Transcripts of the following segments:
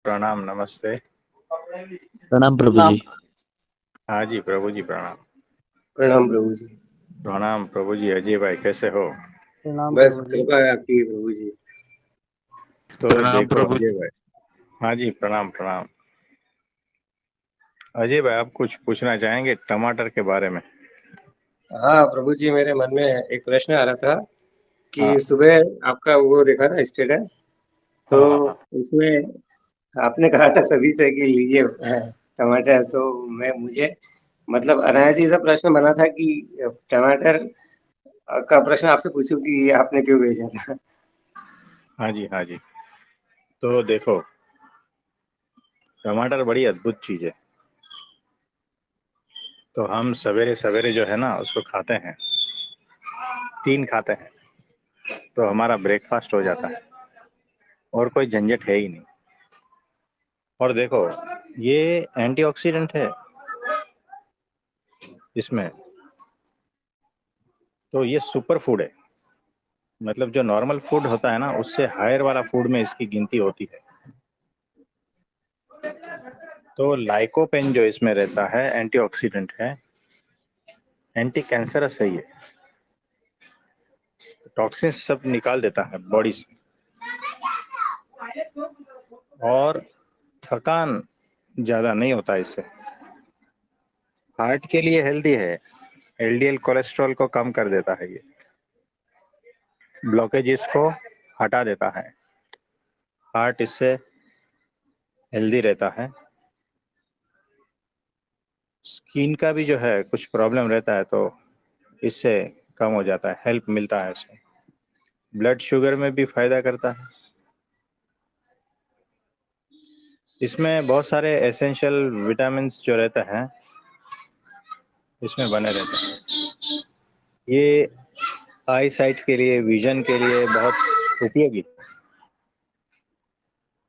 प्रणाम, नमस्ते। प्रणाम प्रभु जी। हाँ जी, प्रभु जी प्रणाम। प्रणाम प्रभु जी। प्रणाम प्रभु जी। अजय भाई कैसे हो? प्रणाम बस प्रभु जी। कृपा है आपकी प्रभु जी। तो प्रणाम देखो प्रभु अजय जी। भाई। हाँ जी, प्रणाम प्रणाम। अजय भाई, आप कुछ पूछना चाहेंगे टमाटर के बारे में? हाँ प्रभु जी, मेरे मन में एक प्रश्न आ रहा था कि हाँ सुबह आपका वो देखा था स्टेटस, तो हाँ हाँ हाँ। उसमें आपने कहा था सभी से कि लीजिए टमाटर। तो मैं मुझे मतलब अनायास ही सा प्रश्न बना था कि टमाटर का प्रश्न आपसे पूछूं कि ये आपने क्यों भेजा था। हाँ जी हाँ जी। तो देखो, टमाटर बड़ी अद्भुत चीज़ है। तो हम सवेरे सवेरे जो है ना उसको खाते हैं, 3 खाते हैं, तो हमारा ब्रेकफास्ट हो जाता है और कोई झंझट है ही नहीं। और देखो, ये एंटीऑक्सीडेंट है इसमें। तो ये सुपर फूड है। मतलब जो नॉर्मल फूड होता है ना उससे हायर वाला फूड में इसकी गिनती होती है। तो लाइकोपेन जो इसमें रहता है एंटीऑक्सीडेंट है, एंटी कैंसरस है ये। टॉक्सिन सब निकाल देता है बॉडी से। और थकान ज़्यादा नहीं होता इससे। हार्ट के लिए हेल्दी है। एलडीएल कोलेस्ट्रॉल को कम कर देता है ये। ब्लॉकेजेस को हटा देता है। हार्ट इससे हेल्दी रहता है। स्किन का भी जो है कुछ प्रॉब्लम रहता है तो इससे कम हो जाता है, हेल्प मिलता है इसमें। ब्लड शुगर में भी फायदा करता है। इसमें बहुत सारे एसेंशियल विटामिन्स जो रहते हैं इसमें बने रहते हैं। ये आई साइट के लिए, विजन के लिए बहुत उपयोगी।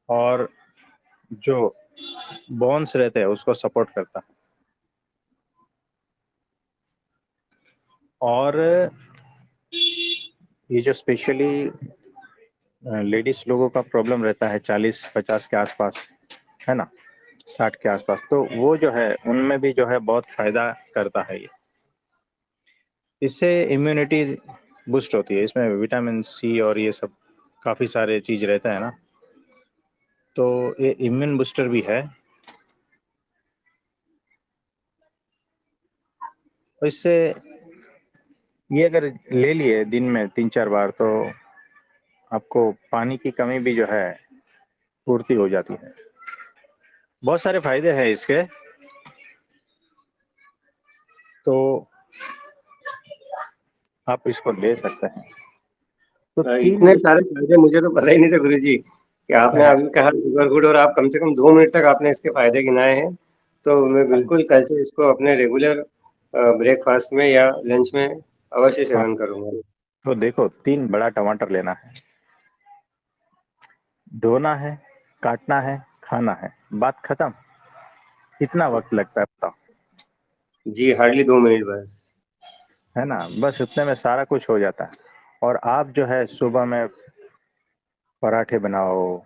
और जो बोन्स रहते हैं उसको सपोर्ट करता है। और ये जो स्पेशली लेडीज लोगों का प्रॉब्लम रहता है 40-50 के आसपास, है ना, 60 के आसपास, तो वो जो है उनमें भी जो है बहुत फायदा करता है ये। इससे इम्यूनिटी बूस्ट होती है। इसमें विटामिन सी और ये सब काफ़ी सारे चीज़ रहता है ना, तो ये इम्यून बूस्टर भी है। और इससे ये अगर ले लिए दिन में 3-4 बार तो आपको पानी की कमी भी जो है पूर्ति हो जाती है। बहुत सारे फायदे हैं इसके। तो आप इसको ले सकते हैं। तो 3 इतने सारे फायदे मुझे तो पता ही नहीं थे गुरु जी कि आपने हाँ अभी कहा शुगर गुड, और आप कम से कम 2 मिनट तक आपने इसके फायदे गिनाए हैं। तो मैं हाँ बिल्कुल कल से इसको अपने रेगुलर ब्रेकफास्ट में या लंच में अवश्य हाँ। सेवन करूंगा। तो देखो, 3 बड़ा टमाटर लेना है, धोना है, काटना है, खाना है, बात खत्म। कितना वक्त लगता है बताओ? जी हार्डली 2 मिनट बस। है ना, बस उतने में सारा कुछ हो जाता है। और आप जो है सुबह में पराठे बनाओ,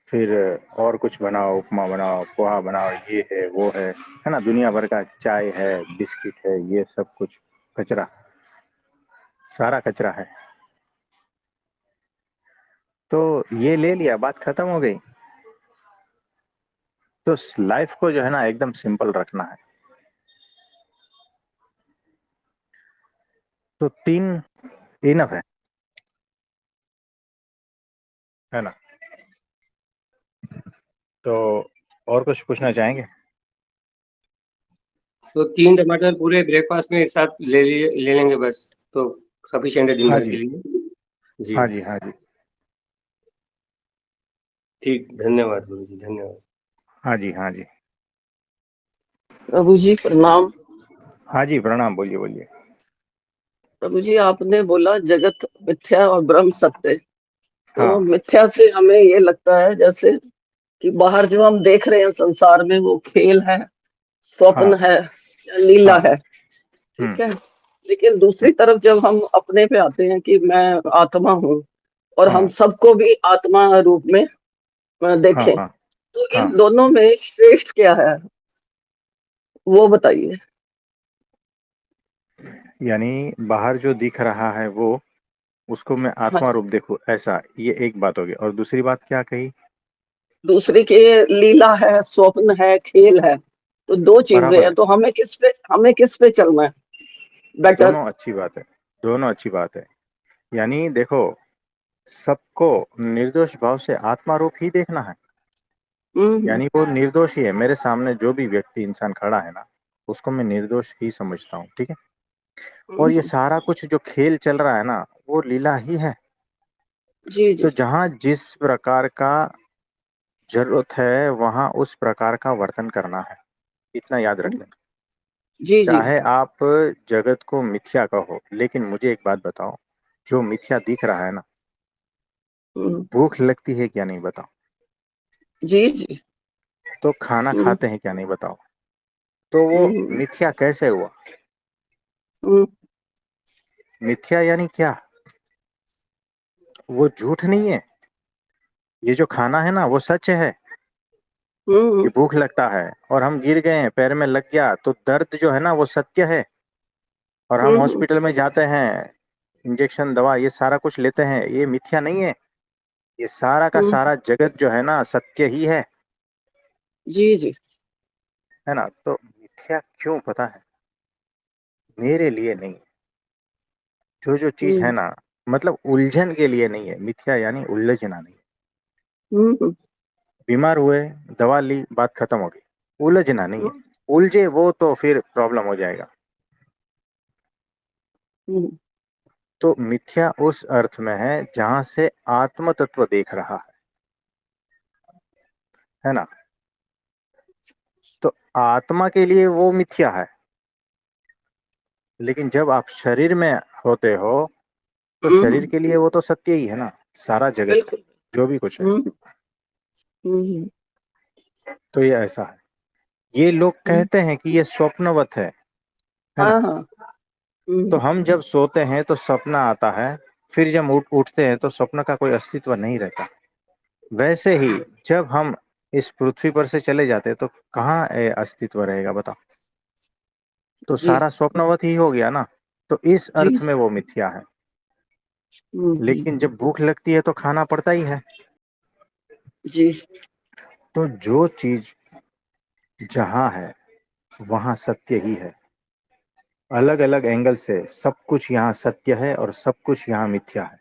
फिर और कुछ बनाओ, उपमा बनाओ, पोहा बनाओ, ये है वो है ना, दुनिया भर का चाय है, बिस्किट है, ये सब कुछ कचरा, सारा कचरा है। तो ये ले लिया, बात खत्म हो गई। तो लाइफ को जो है ना एकदम सिंपल रखना तो 3 इनफ है ना। तो और कुछ पूछना चाहेंगे? तो 3 टमाटर पूरे ब्रेकफास्ट में एक साथ ले लेंगे बस, तो सफिशिएंट है दिन हाँ भर जी के लिए। जी हाँ जी हाँ जी। ठीक, धन्यवाद गुरु जी, धन्यवाद। हाँ जी हाँ जी। प्रभु जी प्रणाम। हाँ जी, प्रणाम। बोलिए बोलिए। प्रभु जी, आपने बोला जगत मिथ्या और ब्रह्म सत्य। तो हाँ मिथ्या से हमें ये लगता है जैसे कि बाहर जो हम देख रहे हैं संसार में वो खेल है, हाँ स्वप्न है या लीला हाँ। है। हम्म ठीक है। लेकिन हम्म, दूसरी तरफ जब हम अपने पे आते हैं कि मैं आत्मा हूँ और हम हाँ सबको भी आत्मा रूप में हाँ देखें, हाँ तो हाँ, इन दोनों में श्रेष्ठ क्या है, वो बताइए। यानी बाहर जो दिख रहा है वो, उसको मैं हाँ आत्मा जी। रूप देखूं, ऐसा, ये एक बात होगी। और दूसरी बात क्या कही? दूसरी की लीला है, स्वप्न है, खेल है, तो दो चीजें बराबर हैं, है, तो हमें किस पे चलना है बेटर। दोनों अच्छी बात है, दोनों अच्छी बात है। यानी देखो, सबको निर्दोष भाव से आत्मा रूप ही देखना है। हम्म यानी वो निर्दोष ही है, मेरे सामने जो भी व्यक्ति इंसान खड़ा है ना, उसको मैं निर्दोष ही समझता हूँ, ठीक है। और ये हम्म, सारा कुछ जो खेल चल रहा है ना, वो लीला ही है। जी तो जी। जहाँ जिस प्रकार का जरूरत है वहाँ उस प्रकार का वर्तन करना है, इतना याद रख लें। जी जी। चाहे आप जगत को मिथ्या कहो, लेकिन मुझे एक बात बताओ, जो मिथ्या दिख रहा है ना, हम्म, भूख लगती है क्या नहीं बताओ? जी जी। तो खाना हम्म खाते हैं क्या नहीं बताओ? तो वो हम्म मिथ्या कैसे हुआ? हम्म मिथ्या यानी क्या? वो झूठ नहीं है। ये जो खाना है ना वो सच है। ये हम्म भूख लगता है और हम गिर गए हैं, पैर में लग गया, तो दर्द जो है ना वो सत्य है। और हम हम्म हॉस्पिटल में जाते हैं, इंजेक्शन दवा ये सारा कुछ लेते हैं, ये मिथ्या नहीं है। ये सारा का हम्म, सारा जगत जो है ना सत्य ही है। जी जी। है ना? तो मिथ्या क्यों पता है? मेरे लिए नहीं। जो जो चीज है हम्म ना, मतलब उलझन के लिए नहीं है मिथ्या, यानी उलझना नहीं। हम्म बीमार हुए, दवा ली, बात खत्म हो गई। उलझना नहीं है। हम्म उलझे वो तो फिर प्रॉब्लम हो जाएगा। हम्म तो मिथ्या उस अर्थ में है जहां से आत्म तत्व देख रहा है ना? तो आत्मा के लिए वो मिथ्या है। लेकिन जब आप शरीर में होते हो, तो शरीर हम्म, के लिए वो तो सत्य ही है ना, सारा जगत, बिल्कुल। जो भी कुछ है। हम्म हम्म तो ये ऐसा है। ये लोग हम्म, कहते हैं कि ये स्वप्नवत है ना? हाँ हाँ। तो हम्म हम जब सोते हैं तो सपना आता है, फिर जब उठते हैं तो स्वप्न का कोई अस्तित्व नहीं रहता। वैसे ही जब हम इस पृथ्वी पर से चले जाते हैं तो कहाँ अस्तित्व रहेगा बताओ? तो जी सारा स्वप्नवत ही हो गया ना। तो इस जी। अर्थ में वो मिथ्या है। हम्म, लेकिन जब भूख लगती है तो खाना पड़ता ही है। जी तो जो चीज जहां है वहां सत्य ही है। अलग अलग एंगल से सब कुछ यहाँ सत्य है और सब कुछ यहाँ मिथ्या है।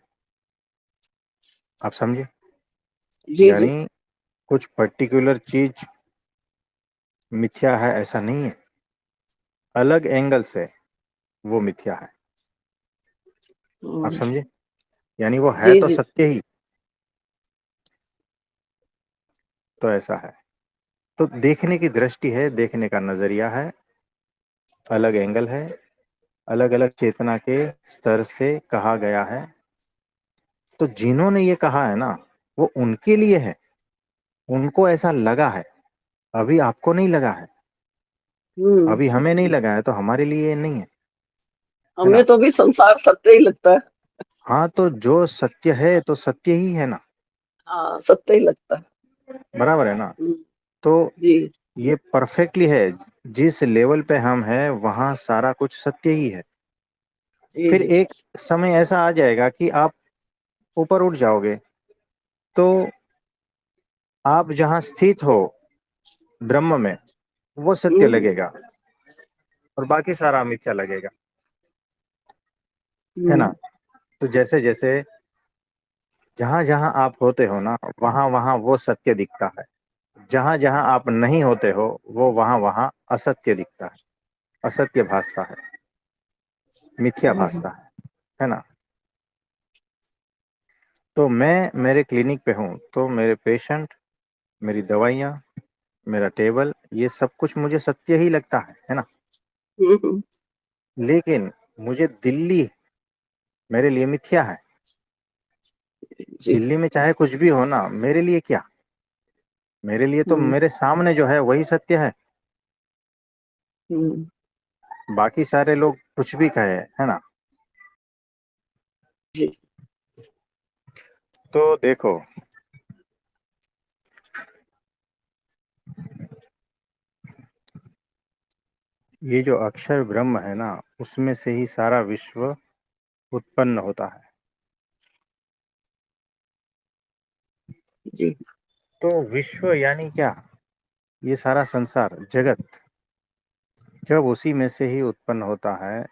आप समझे? जी जी। यानी कुछ पर्टिकुलर चीज मिथ्या है ऐसा नहीं है। अलग एंगल से वो मिथ्या है। आप हम्म, समझे? यानी वो है जी तो जी। सत्य ही। तो ऐसा है। तो देखने की दृष्टि है, देखने का नजरिया है, अलग एंगल है, अलग अलग चेतना के स्तर से कहा गया है। तो जिन्होंने ये कहा है ना, वो उनके लिए है, उनको ऐसा लगा है। अभी आपको नहीं लगा है, हम्म, अभी हमें नहीं लगा है, तो हमारे लिए ये नहीं है हमें ना? तो भी संसार सत्य ही लगता है। हाँ, तो जो सत्य है तो सत्य ही है ना। हाँ, सत्य ही लगता है। बराबर है ना? हम्म, तो जी ये परफेक्टली है। जिस लेवल पे हम हैं वहां सारा कुछ सत्य ही है। जी फिर जी। एक समय ऐसा आ जाएगा कि आप ऊपर उठ जाओगे, तो आप जहां स्थित हो ब्रह्म में, वो सत्य हम्म लगेगा और बाकी सारा मिथ्या लगेगा। है ना? हम्म तो जैसे जैसे जहां जहां आप होते हो ना, वहां वहां वो सत्य दिखता है। जहां जहां आप नहीं होते हो, वो वहां वहां असत्य दिखता है, असत्य भासता है, मिथ्या हम्म, भासता है ना? तो मैं मेरे क्लिनिक पे हूँ तो मेरे पेशेंट, मेरी दवाइयाँ, मेरा टेबल, ये सब कुछ मुझे सत्य ही लगता है ना? हम्म, लेकिन मुझे दिल्ली मेरे लिए मिथ्या है। जी। दिल्ली में चाहे कुछ भी हो ना, मेरे लिए क्या? मेरे लिए तो हम्म मेरे सामने जो है वही सत्य है। हम्म, बाकी सारे लोग कुछ भी कहे, है ना? जी। तो देखो, ये जो अक्षर ब्रह्म है ना, उसमें से ही सारा विश्व उत्पन्न होता है। जी। तो विश्व यानी क्या? ये सारा संसार, जगत, जब उसी में से ही उत्पन्न होता है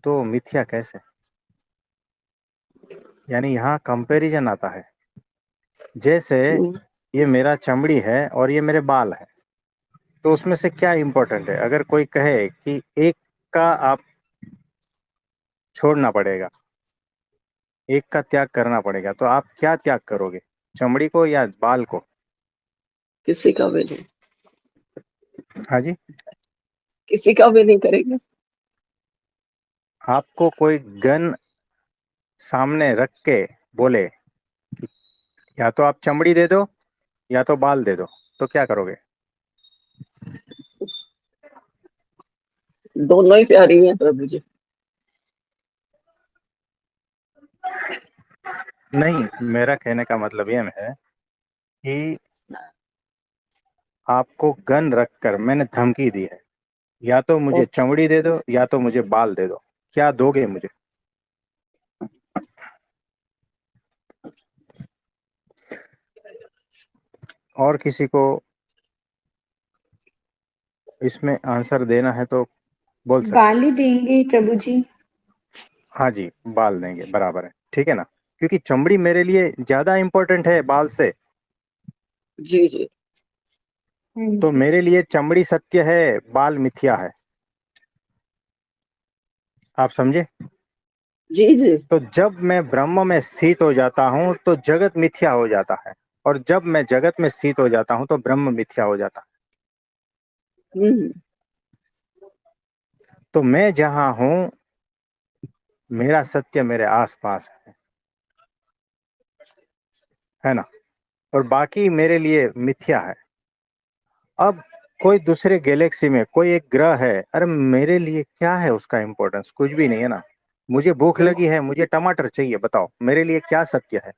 तो मिथ्या कैसे? यानी यहाँ कंपैरिजन आता है। जैसे हम्म, ये मेरा चमड़ी है और ये मेरे बाल है, तो उसमें से क्या इंपॉर्टेंट है? अगर कोई कहे कि एक का आप छोड़ना पड़ेगा, एक का त्याग करना पड़ेगा, तो आप क्या त्याग करोगे, चमड़ी को या बाल को? किसी का भी नहीं, हाँ जी। किसी का भी नहीं करेंगे। आपको कोई गन सामने रख के बोले कि या तो आप चमड़ी दे दो या तो बाल दे दो, तो क्या करोगे? दोनों ही प्यारी हैं प्रभु जी। नहीं, मेरा कहने का मतलब ये है कि आपको गन रखकर मैंने धमकी दी है, या तो मुझे ओके। चमड़ी दे दो या तो मुझे बाल दे दो, क्या दोगे मुझे? और किसी को इसमें आंसर देना है तो बोल सकते गाली हैं। देंगे प्रभु जी। हाँ जी, बाल देंगे, बराबर है, ठीक है ना, क्योंकि चमड़ी मेरे लिए ज्यादा इंपॉर्टेंट है बाल से। जी जी। हाँ तो जी। मेरे लिए चमड़ी सत्य है, बाल मिथ्या है। आप समझे? जी जी। तो जब मैं ब्रह्म में स्थित हो जाता हूँ तो जगत मिथ्या हो जाता है, और जब मैं जगत में स्थित हो जाता हूँ तो ब्रह्म मिथ्या हो जाता है। हम्म। तो मैं जहां हूं, मेरा सत्य मेरे आसपास है ना, और बाकी मेरे लिए मिथ्या है। अब कोई दूसरे गैलेक्सी में कोई एक ग्रह है, अरे मेरे लिए क्या है उसका इम्पोर्टेंस? कुछ भी नहीं है ना। मुझे भूख लगी बिल्कुल। है, मुझे टमाटर चाहिए, बताओ मेरे लिए क्या सत्य है?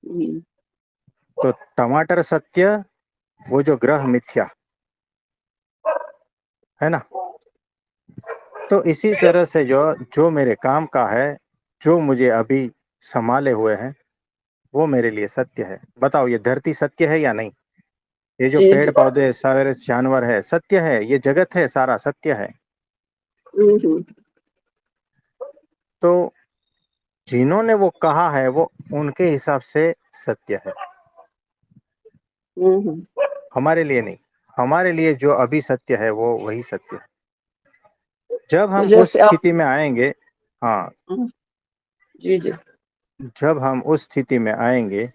हम्म, तो टमाटर सत्य, वो जो ग्रह मिथ्या, है ना। तो इसी तरह से जो जो मेरे काम का है, जो मुझे अभी संभाले हुए हैं, वो मेरे लिए सत्य है। बताओ ये धरती सत्य है या नहीं? ये जो जी पेड़ जी। पौधे सारे जानवर है, सत्य है। ये जगत है, सारा सत्य है। हम्म। तो जिन्होंने वो कहा है वो उनके हिसाब से सत्य है, हम्म। हमारे लिए नहीं। हमारे लिए जो अभी सत्य है वो वही सत्य है। जब तो हम उस जैसे आप। स्थिति में आएंगे, हाँ, हम्म, जी जी। जब हम उस स्थिति में आएंगे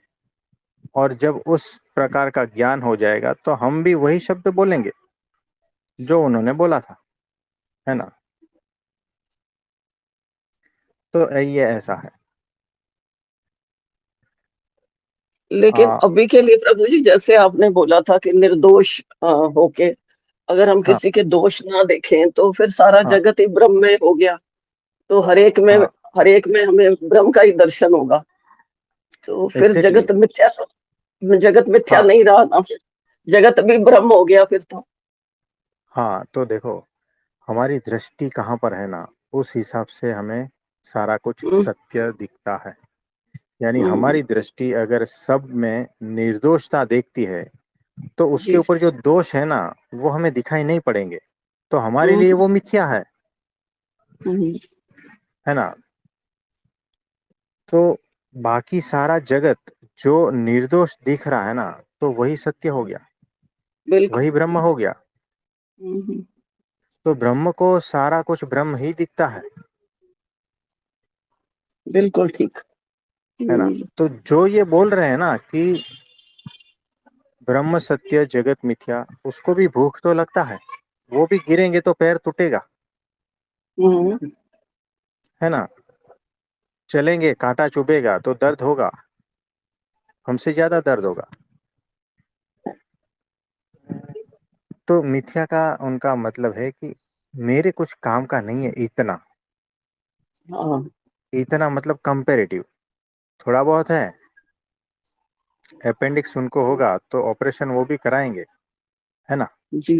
और जब उस प्रकार का ज्ञान हो जाएगा तो हम भी वही शब्द बोलेंगे जो उन्होंने बोला था, है ना। तो ये ऐसा है। लेकिन आ, अभी के लिए प्रभु जी, जैसे आपने बोला था कि निर्दोष होके अगर हम हाँ किसी के दोष ना देखें तो फिर सारा हाँ जगत ही ब्रह्म में हो गया। तो हाँ, हर एक में हमें ब्रह्म का ही दर्शन होगा। तो फिर एग्जैक्टली, जगत मिथ्या हाँ नहीं रहा ना, फिर जगत भी ब्रह्म हो गया फिर तो। हाँ। तो देखो, हमारी दृष्टि कहाँ पर है ना, उस हिसाब से हमें सारा कुछ हम्म, सत्य दिखता है। यानी हम्म, हमारी दृष्टि अगर सब में निर्दोषता देखती है, तो उसके जी जी। ऊपर जो दोष है ना, वो हमें दिखाई नहीं पड़ेंगे। तो हमारे लिए हम्म, वो मिथ्या है हम्म, है ना। तो बाकी सारा जगत जो निर्दोष दिख रहा है ना, तो वही सत्य हो गया, बिल्कुल। वही ब्रह्म हो गया। हम्म, तो ब्रह्म को सारा कुछ ब्रह्म ही दिखता बिल्कुल ठीक। है ना। तो जो ये बोल रहे हैं ना कि ब्रह्म सत्य जगत मिथ्या, उसको भी भूख तो लगता है, वो भी गिरेंगे तो पैर टूटेगा, हम्म, है ना। चलेंगे कांटा चुभेगा तो दर्द होगा, हमसे ज्यादा दर्द होगा। तो मिथ्या का उनका मतलब है कि मेरे कुछ काम का नहीं है इतना। हाँ। इतना मतलब कंपेरेटिव, थोड़ा बहुत है। अपेंडिक्स उनको होगा तो ऑपरेशन वो भी कराएंगे, है ना। जी।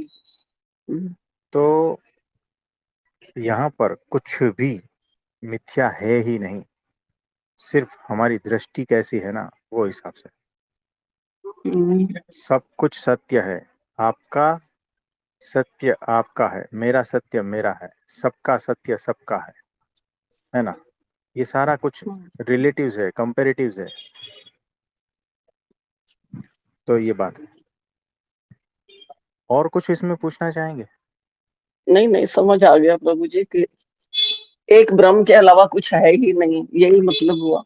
हम्म, तो यहाँ पर कुछ भी मिथ्या है ही नहीं, सिर्फ हमारी दृष्टि कैसी है ना, वो हिसाब से। सब कुछ सत्य है। आपका सत्य आपका है, मेरा सत्य मेरा है, सबका सत्य सबका है ना। ये सारा कुछ रिलेटिव्स है, कंपेरेटिव्स है। तो ये बात है। और कुछ इसमें पूछना चाहेंगे? नहीं नहीं, समझ आ गया प्रभु जी कि एक ब्रह्म के अलावा कुछ है ही नहीं, यही मतलब हुआ।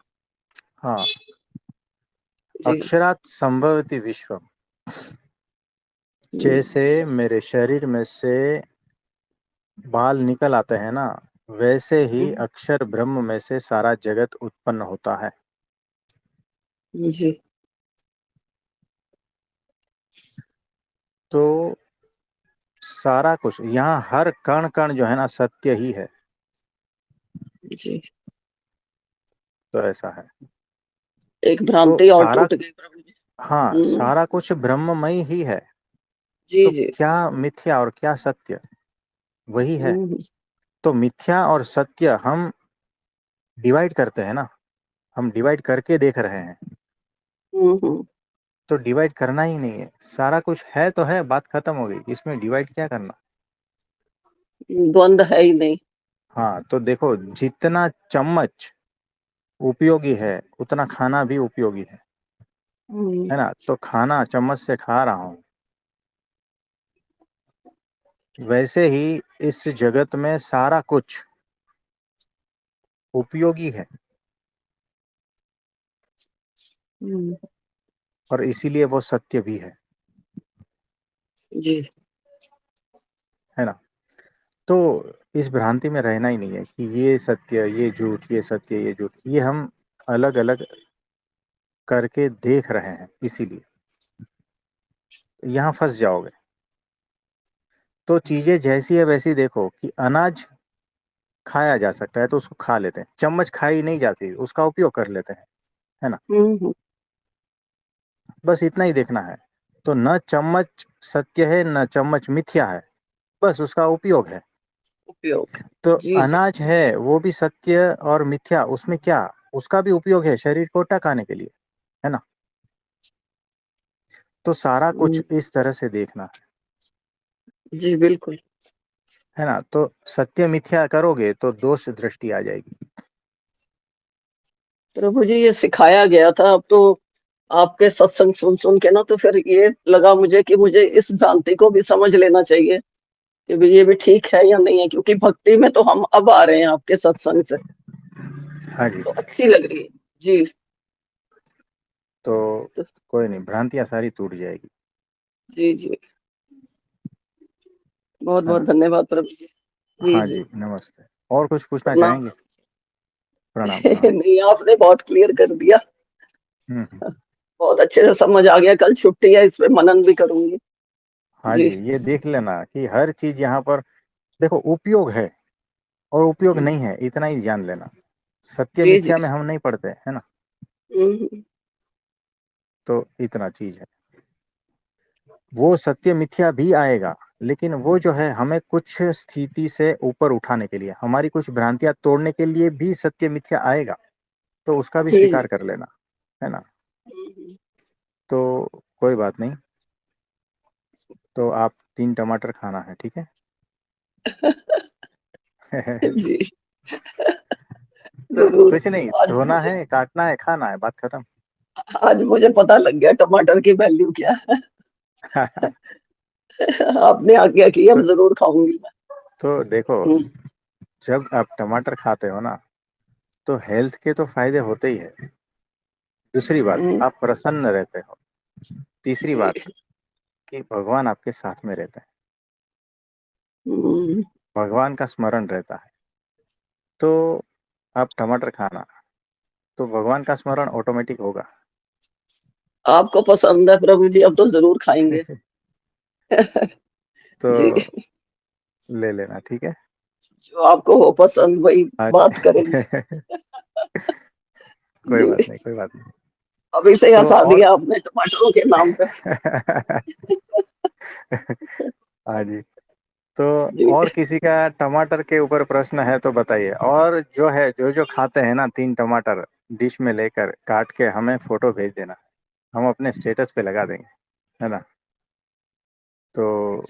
हाँ। जी। अक्षरात् संभवति विश्वम। जैसे मेरे शरीर में से बाल निकल आते हैं ना, वैसे ही अक्षर ब्रह्म में से सारा जगत उत्पन्न होता है। जी। तो सारा कुछ यहाँ हर कण कण जो है ना, सत्य ही है। जी। तो ऐसा है। एक तो भ्रांति और सारा, टूट गई प्रभु जी। हाँ, सारा कुछ ब्रह्ममय ही है। जी तो जी। क्या मिथ्या और क्या सत्य, वही है। हम्म तो मिथ्या और सत्य हम डिवाइड करते हैं ना, हम डिवाइड करके देख रहे हैं। हम्म। तो डिवाइड करना ही नहीं है, सारा कुछ है तो है, बात खत्म हो गई, इसमें डिवाइड क्या करना। द्वंद है ही नहीं। हाँ, तो देखो, जितना चम्मच उपयोगी है उतना खाना भी उपयोगी हम्म। है ना। तो खाना चम्मच से खा रहा हूँ, वैसे ही इस जगत में सारा कुछ उपयोगी है, हम्म। और इसीलिए वो सत्य भी जी। है ना। तो इस भ्रांति में रहना ही नहीं है कि ये सत्य ये झूठ, ये सत्य ये झूठ, ये हम अलग अलग करके देख रहे हैं, इसीलिए यहाँ फंस जाओगे। तो चीजें जैसी है वैसी देखो, कि अनाज खाया जा सकता है तो उसको खा लेते हैं, चम्मच खाई नहीं जाती, उसका उपयोग कर लेते हैं, है ना। हम्म। बस इतना ही देखना है। तो न चम्मच सत्य है न चम्मच मिथ्या है, बस उसका उपयोग है। उपयोग। तो जी जी। अनाज है वो भी सत्य और मिथ्या, उसमें क्या, उसका भी उपयोग है शरीर को टकाने के लिए, है ना। तो सारा कुछ इस तरह से देखना जी बिल्कुल। है ना। तो सत्य मिथ्या करोगे तो दोष दृष्टि आ जाएगी। प्रभु जी ये सिखाया गया था, अब तो आपके सत्संग सुन सुन के ना, तो फिर ये लगा मुझे कि मुझे इस भ्रांति को भी समझ लेना चाहिए कि भी ये भी ठीक है या नहीं है, क्योंकि भक्ति में तो हम अब आ रहे हैं आपके सत्संग से, हाँ जी। तो अच्छी लग रही है। जी। तो तो, कोई नहीं, भ्रांतियां सारी टूट जाएगी, जी जी। बहुत है बहुत ना। धन्यवाद प्रभु जी। जी हाँ जी। जी, नमस्ते। और कुछ पूछना प्रणाम। चाहेंगे? प्रणाम प्रणाम। नहीं, आपने बहुत क्लियर कर दिया। हम्म। बहुत अच्छे से समझ आ गया, कल छुट्टी है, इस पे मनन भी करूंगी। हाँ जी जी, ये देख लेना कि हर चीज यहाँ पर देखो, उपयोग है और उपयोग नहीं है, इतना ही जान लेना। सत्य जी जी। मिथ्या में हम नहीं पढ़ते, है ना। हम्म। तो इतना चीज है। वो सत्य मिथ्या भी आएगा, लेकिन वो जो है हमें कुछ स्थिति से ऊपर उठाने के लिए, हमारी कुछ भ्रांतियां तोड़ने के लिए भी सत्य मिथ्या आएगा। तो उसका भी जी स्वीकार जी। कर लेना, है ना। हम्म। तो कोई बात नहीं। तो आप 3 टमाटर खाना है, ठीक है। जी तो जरूर। कुछ नहीं, आज धोना मुझे है, काटना है, खाना है, बात खत्म। आज मुझे पता लग गया टमाटर की वैल्यू क्या है। आपने आज्ञा की, अब तो जरूर खाऊंगी मैं। देखो, हम्म। जब आप टमाटर खाते हो ना, तो हेल्थ के तो फायदे होते ही है। दूसरी बात, हम्म। आप प्रसन्न रहते हो। तीसरी जी। बात, कि भगवान आपके साथ में रहते हैं, हम्म। भगवान का स्मरण रहता है। तो आप टमाटर खाना, तो भगवान का स्मरण ऑटोमेटिक होगा। आपको पसंद है प्रभु जी, अब तो जरूर खाएंगे। तो जी। ले लेना, ठीक है। जो आपको हो पसंद वही हाँ। बात करेंगे। कोई जी। बात नहीं, कोई बात नहीं। अभी से तो हंसा और दिया आपने टमाटरों के नाम पे। हाँ जी। तो जी और किसी का टमाटर के ऊपर प्रश्न है तो बताइए। और जो है, जो जो खाते हैं ना 3 टमाटर डिश में लेकर काट के हमें फोटो भेज देना, हम अपने स्टेटस पे लगा देंगे, है ना। तो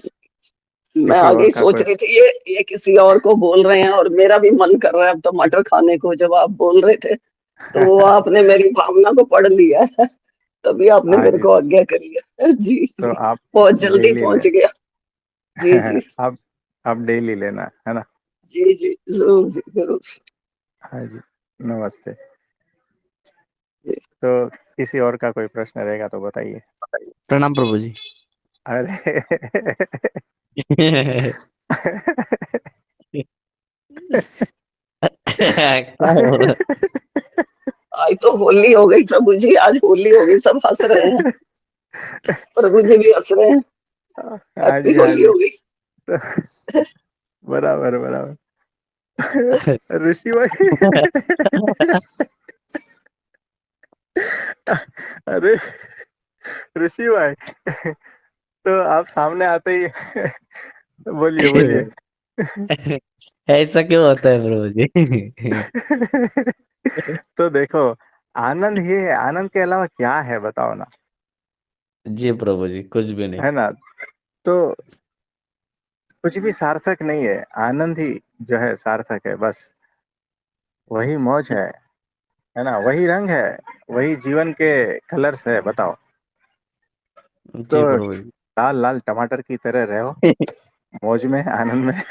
मैं किसी आगे और ही का सोच कोई। रही थी ये किसी और को बोल रहे हैं और मेरा भी मन कर रहा है अब टमाटर खाने को। जब आप बोल रहे थे तो वो आपने मेरी भावना को पढ़ लिया है, तभी आपने मेरे आज को आज्ञा करी है। जी तो जी, आप बहुत जल्दी डेली ले पहुंच गया। जी जी आप आप डेली लेना, है ना। जी जी, जरूर जी जरूर। हाँ जी, नमस्ते। जी। तो किसी और का कोई प्रश्न रहेगा तो बताइए। प्रणाम प्रभु जी। अरे क्या हो रहा आज तो होली हो गई प्रभु जी, आज होली हो गई, सब हंस रहे हैं। प्रभु जी भी हंस रहे हैं। हाँ हैप्पी जी, हाँ होली जी। हो गई। तो बराबर बराबर। ऋषि भाई है? अरे ऋषि भाई, तो आप सामने आते ही बोलिए बोलिए। ऐसा क्यों होता है प्रभु जी? तो देखो, आनंद ही है, आनंद के अलावा क्या है बताओ ना, जी प्रभु जी, कुछ भी नहीं। है ना। तो कुछ भी सार्थक नहीं है, आनंद ही जो है सार्थक है, बस वही मौज है ना, वही रंग है, वही जीवन के कलर्स है, बताओ। तो जी प्रभु जी। लाल लाल टमाटर की तरह रहो, मौज में, आनंद में।